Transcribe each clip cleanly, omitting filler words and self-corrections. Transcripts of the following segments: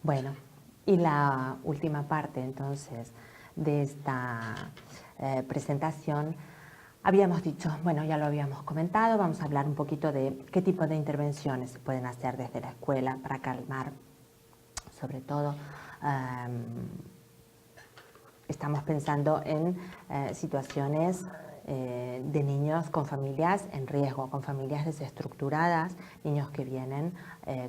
Bueno, y la última parte entonces de esta presentación, habíamos dicho, bueno, ya lo habíamos comentado, vamos a hablar un poquito de qué tipo de intervenciones se pueden hacer desde la escuela para calmar, sobre todo, estamos pensando en situaciones de niños con familias en riesgo, con familias desestructuradas, niños que vienen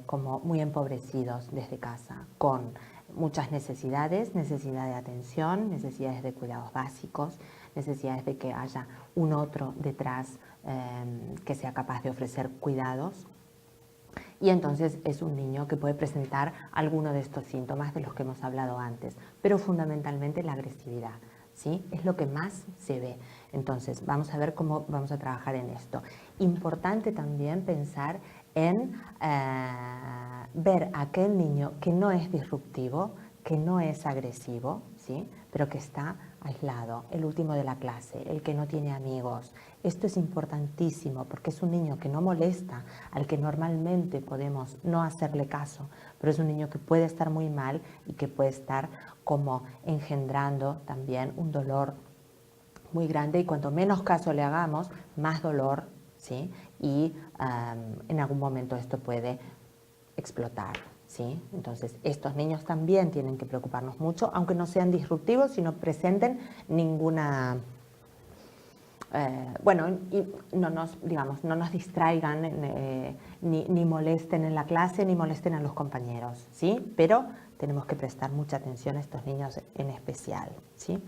como muy empobrecidos desde casa, con muchas necesidades, necesidad de atención, necesidades de cuidados básicos, necesidades de que haya un otro detrás que sea capaz de ofrecer cuidados. Y entonces es un niño que puede presentar alguno de estos síntomas de los que hemos hablado antes, pero fundamentalmente la agresividad, ¿sí? Es lo que más se ve. Entonces vamos a ver cómo vamos a trabajar en esto. Importante también pensar en ver a aquel niño que no es disruptivo, que no es agresivo, ¿sí? Pero que está aislado, el último de la clase, el que no tiene amigos. Esto es importantísimo porque es un niño que no molesta, al que normalmente podemos no hacerle caso, pero es un niño que puede estar muy mal y que puede estar como engendrando también un dolor muy grande, y cuanto menos caso le hagamos, más dolor, ¿sí? Y en algún momento esto puede explotar, ¿sí? Entonces, estos niños también tienen que preocuparnos mucho, aunque no sean disruptivos y no presenten ninguna... bueno, y no nos, digamos, no nos distraigan ni molesten en la clase, ni molesten a los compañeros, ¿sí? Pero tenemos que prestar mucha atención a estos niños en especial, ¿sí?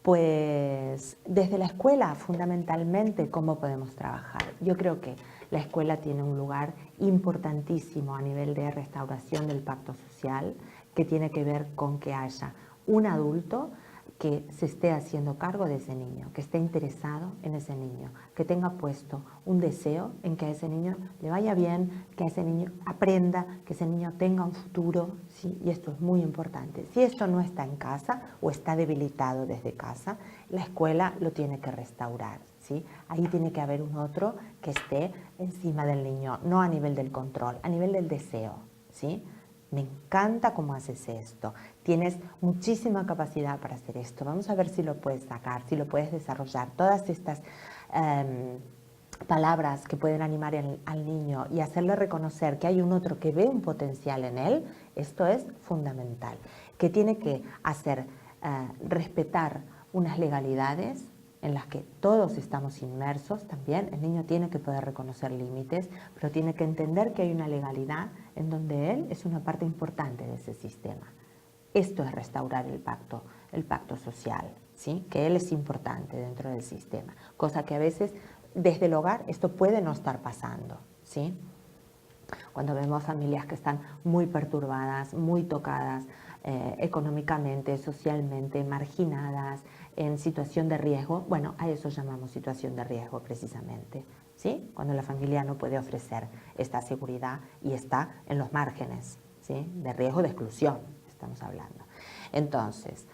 Pues desde la escuela, fundamentalmente, ¿cómo podemos trabajar? Yo creo que la escuela tiene un lugar importantísimo a nivel de restauración del pacto social, que tiene que ver con que haya un adulto que se esté haciendo cargo de ese niño, que esté interesado en ese niño, que tenga puesto un deseo en que a ese niño le vaya bien, que a ese niño aprenda, que ese niño tenga un futuro, ¿sí? Y esto es muy importante. Si esto no está en casa o está debilitado desde casa, la escuela lo tiene que restaurar, ¿sí? Ahí tiene que haber un otro que esté encima del niño, no a nivel del control, a nivel del deseo, ¿sí? Me encanta cómo haces esto. Tienes muchísima capacidad para hacer esto. Vamos a ver si lo puedes sacar, si lo puedes desarrollar. Todas estas palabras que pueden animar al niño y hacerle reconocer que hay un otro que ve un potencial en él, esto es fundamental. Que tiene que hacer respetar unas legalidades en las que todos estamos inmersos también. El niño tiene que poder reconocer límites, pero tiene que entender que hay una legalidad en donde él es una parte importante de ese sistema. Esto es restaurar el pacto social, ¿sí? Que él es importante dentro del sistema, cosa que a veces desde el hogar esto puede no estar pasando, ¿sí? Cuando vemos familias que están muy perturbadas, muy tocadas económicamente, socialmente, marginadas, en situación de riesgo, bueno, a eso llamamos situación de riesgo precisamente, ¿sí? Cuando la familia no puede ofrecer esta seguridad y está en los márgenes, ¿sí? De riesgo de exclusión, estamos hablando. Entonces,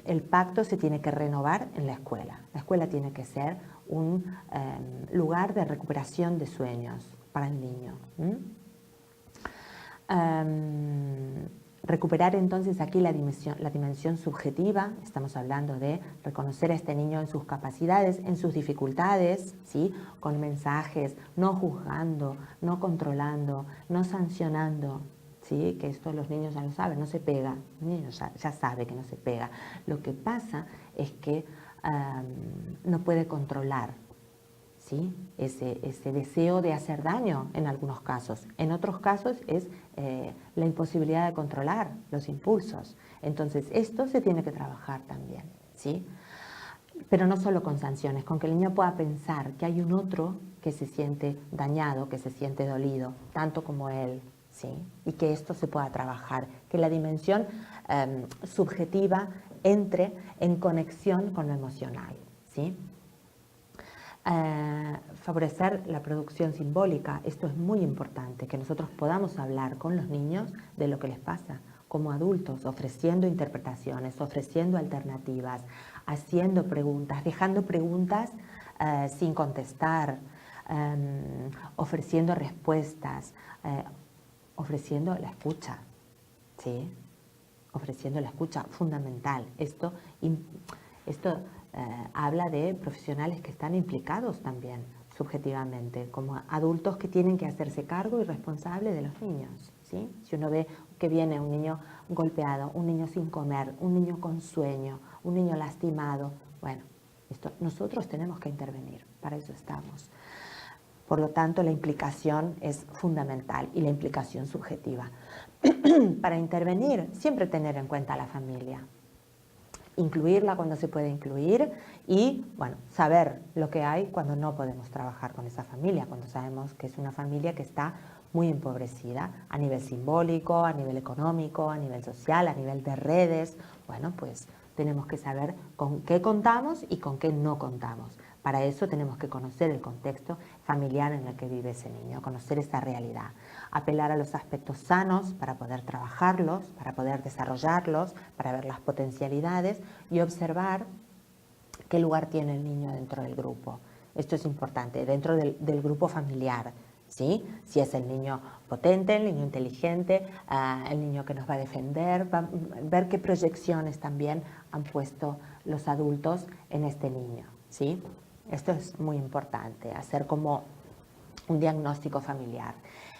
el pacto se tiene que renovar en la escuela. La escuela tiene que ser un lugar de recuperación de sueños para el niño. Recuperar entonces aquí la dimensión subjetiva, estamos hablando de reconocer a este niño en sus capacidades, en sus dificultades, ¿sí? Con mensajes, no juzgando, no controlando, no sancionando, ¿sí? Que esto los niños ya lo saben, no se pega, el niño ya sabe que no se pega. Lo que pasa es que no puede controlar, ¿sí? Ese deseo de hacer daño en algunos casos. En otros casos es la imposibilidad de controlar los impulsos. Entonces esto se tiene que trabajar también, ¿sí? Pero no solo con sanciones, con que el niño pueda pensar que hay un otro que se siente dañado, que se siente dolido, tanto como él, ¿sí? Y que esto se pueda trabajar, que la dimensión subjetiva entre en conexión con lo emocional, ¿sí? Favorecer la producción simbólica. Esto es muy importante, que nosotros podamos hablar con los niños de lo que les pasa como adultos, ofreciendo interpretaciones, ofreciendo alternativas, haciendo preguntas, dejando preguntas sin contestar, ofreciendo respuestas, ofreciendo la escucha, ¿sí? Ofreciendo la escucha fundamental. Esto habla de profesionales que están implicados también subjetivamente, como adultos que tienen que hacerse cargo y responsable de los niños, ¿sí? Si uno ve que viene un niño golpeado, un niño sin comer, un niño con sueño, un niño lastimado, bueno, nosotros tenemos que intervenir, para eso estamos. Por lo tanto, la implicación es fundamental y la implicación subjetiva. Para intervenir, siempre tener en cuenta a la familia, incluirla cuando se puede incluir y, bueno, saber lo que hay cuando no podemos trabajar con esa familia, cuando sabemos que es una familia que está muy empobrecida a nivel simbólico, a nivel económico, a nivel social, a nivel de redes. Bueno, pues tenemos que saber con qué contamos y con qué no contamos. Para eso tenemos que conocer el contexto familiar en el que vive ese niño, conocer esa realidad, apelar a los aspectos sanos para poder trabajarlos, para poder desarrollarlos, para ver las potencialidades y observar qué lugar tiene el niño dentro del grupo. Esto es importante, dentro del grupo familiar, ¿sí? Si es el niño potente, el niño inteligente, el niño que nos va a defender, ver qué proyecciones también han puesto los adultos en este niño, ¿sí? Esto es muy importante, hacer como un diagnóstico familiar.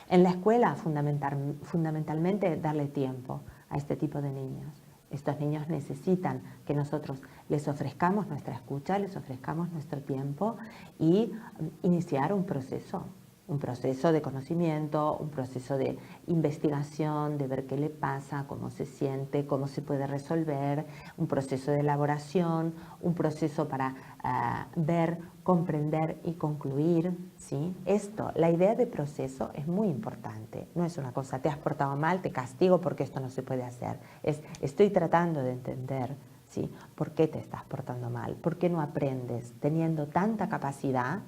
En la escuela, fundamentalmente, darle tiempo a este tipo de niños. Estos niños necesitan que nosotros les ofrezcamos nuestra escucha, les ofrezcamos nuestro tiempo y iniciar un proceso de conocimiento, un proceso de investigación, de ver qué le pasa, cómo se siente, cómo se puede resolver, un proceso de elaboración, un proceso para ver, comprender y concluir, ¿sí? La idea de proceso es muy importante. No es una cosa, te has portado mal, te castigo porque esto no se puede hacer. Estoy tratando de entender, ¿sí? ¿Por qué te estás portando mal? ¿Por qué no aprendes? Teniendo tanta capacidad,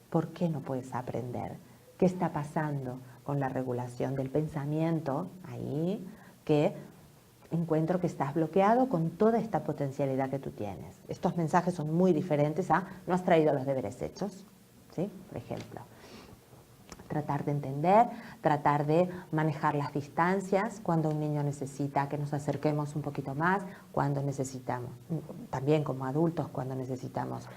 ¿por qué no puedes aprender? ¿Qué está pasando con la regulación del pensamiento ahí? Que encuentro que estás bloqueado con toda esta potencialidad que tú tienes. Estos mensajes son muy diferentes a no has traído los deberes hechos, ¿sí? Por ejemplo. Tratar de entender, tratar de manejar las distancias cuando un niño necesita que nos acerquemos un poquito más, cuando necesitamos, también como adultos, cuando necesitamos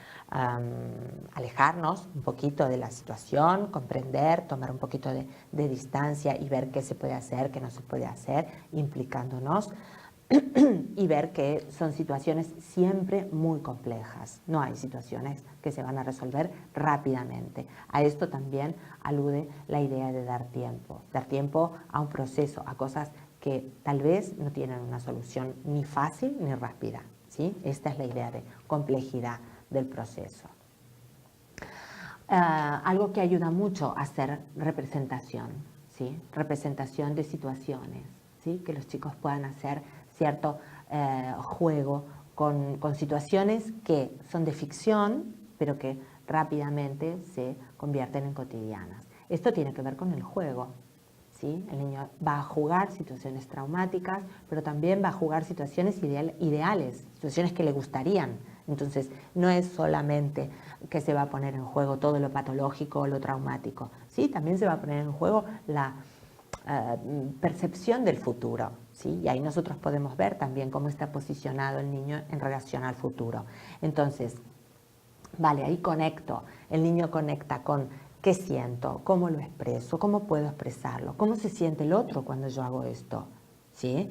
alejarnos un poquito de la situación, comprender, tomar un poquito de distancia y ver qué se puede hacer, qué no se puede hacer, implicándonos. Y ver que son situaciones siempre muy complejas. No hay situaciones que se van a resolver rápidamente. A esto también alude la idea de dar tiempo a un proceso, a cosas que tal vez no tienen una solución ni fácil ni rápida, ¿sí? Esta es la idea de complejidad del proceso. Algo que ayuda mucho a hacer representación, ¿sí? Representación de situaciones, ¿sí? Que los chicos puedan hacer cierto juego con situaciones que son de ficción, pero que rápidamente se convierten en cotidianas. Esto tiene que ver con el juego, ¿sí? El niño va a jugar situaciones traumáticas, pero también va a jugar situaciones ideales, situaciones que le gustarían. Entonces, no es solamente que se va a poner en juego todo lo patológico o lo traumático, ¿sí? También se va a poner en juego la percepción del futuro, ¿sí? Y ahí nosotros podemos ver también cómo está posicionado el niño en relación al futuro. Entonces, vale, ahí conecto, el niño conecta con qué siento, cómo lo expreso, cómo puedo expresarlo, cómo se siente el otro cuando yo hago esto, ¿sí?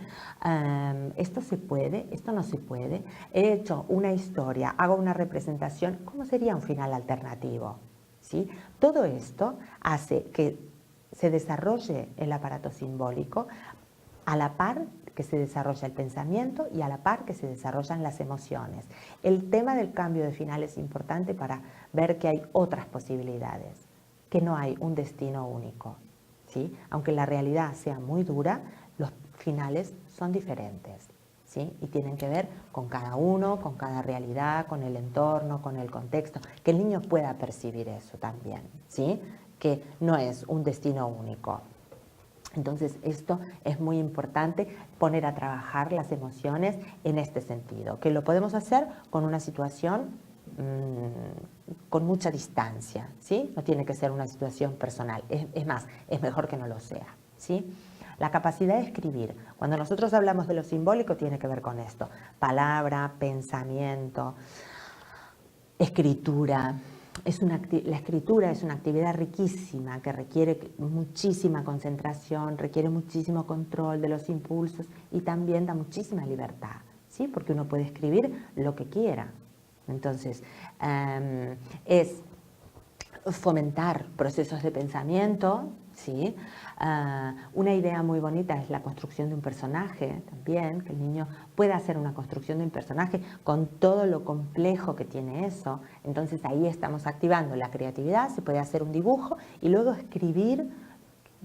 Esto se puede, esto no se puede. He hecho una historia, hago una representación, ¿cómo sería un final alternativo? ¿Sí? Todo esto hace que se desarrolle el aparato simbólico a la par que se desarrolla el pensamiento y a la par que se desarrollan las emociones. El tema del cambio de final es importante para ver que hay otras posibilidades, que no hay un destino único, ¿sí? Aunque la realidad sea muy dura, los finales son diferentes, ¿sí? Y tienen que ver con cada uno, con cada realidad, con el entorno, con el contexto, que el niño pueda percibir eso también, ¿sí? Que no es un destino único. Entonces, esto es muy importante, poner a trabajar las emociones en este sentido, que lo podemos hacer con una situación con mucha distancia, ¿sí? No tiene que ser una situación personal, es más, es mejor que no lo sea, ¿sí? La capacidad de escribir. Cuando nosotros hablamos de lo simbólico tiene que ver con esto. Palabra, pensamiento, escritura. La escritura es una actividad riquísima que requiere muchísima concentración, requiere muchísimo control de los impulsos y también da muchísima libertad, ¿sí? Porque uno puede escribir lo que quiera. Entonces, es fomentar procesos de pensamiento, ¿sí? Una idea muy bonita es la construcción de un personaje también, que el niño pueda hacer una construcción de un personaje con todo lo complejo que tiene eso. Entonces ahí estamos activando la creatividad, se puede hacer un dibujo y luego escribir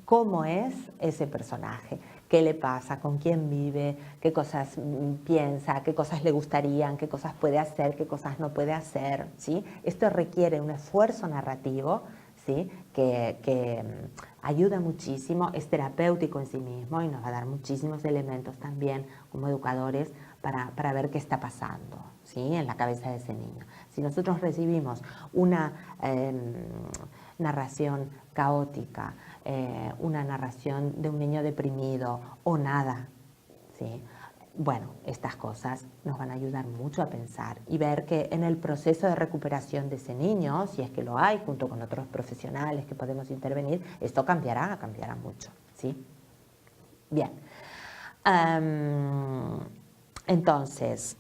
cómo es ese personaje, qué le pasa, con quién vive, qué cosas piensa, qué cosas le gustarían, qué cosas puede hacer, qué cosas no puede hacer, ¿sí? Esto requiere un esfuerzo narrativo, ¿sí? que ayuda muchísimo, es terapéutico en sí mismo y nos va a dar muchísimos elementos también como educadores para ver qué está pasando, ¿sí? En la cabeza de ese niño. Si nosotros recibimos una narración caótica, una narración de un niño deprimido o nada, ¿sí? Bueno, estas cosas nos van a ayudar mucho a pensar y ver que en el proceso de recuperación de ese niño, si es que lo hay, junto con otros profesionales que podemos intervenir, esto cambiará mucho, ¿sí? Bien. Entonces,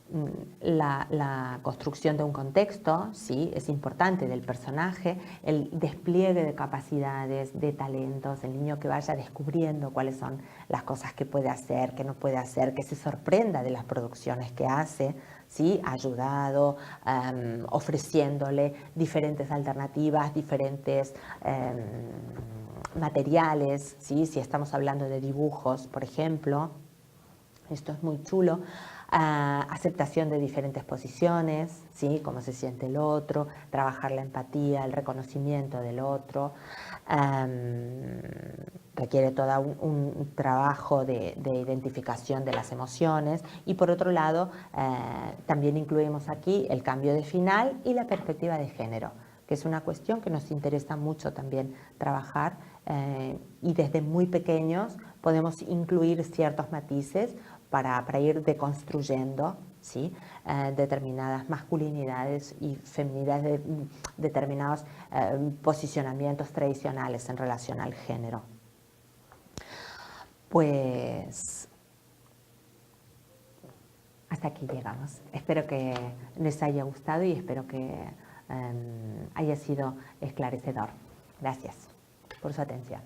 la construcción de un contexto, sí, es importante del personaje, el despliegue de capacidades, de talentos, el niño que vaya descubriendo cuáles son las cosas que puede hacer, que no puede hacer, que se sorprenda de las producciones que hace, ¿sí? Ayudado, ofreciéndole diferentes alternativas, diferentes materiales, ¿sí? Si estamos hablando de dibujos, por ejemplo. Esto es muy chulo. Aceptación de diferentes posiciones, ¿sí? Cómo se siente el otro, trabajar la empatía, el reconocimiento del otro. Requiere todo un trabajo de identificación de las emociones y por otro lado también incluimos aquí el cambio de final y la perspectiva de género, que es una cuestión que nos interesa mucho también trabajar y desde muy pequeños podemos incluir ciertos matices para ir deconstruyendo, ¿sí? Determinadas masculinidades y feminidades, determinados posicionamientos tradicionales en relación al género. Pues hasta aquí llegamos. Espero que les haya gustado y espero que haya sido esclarecedor. Gracias por su atención.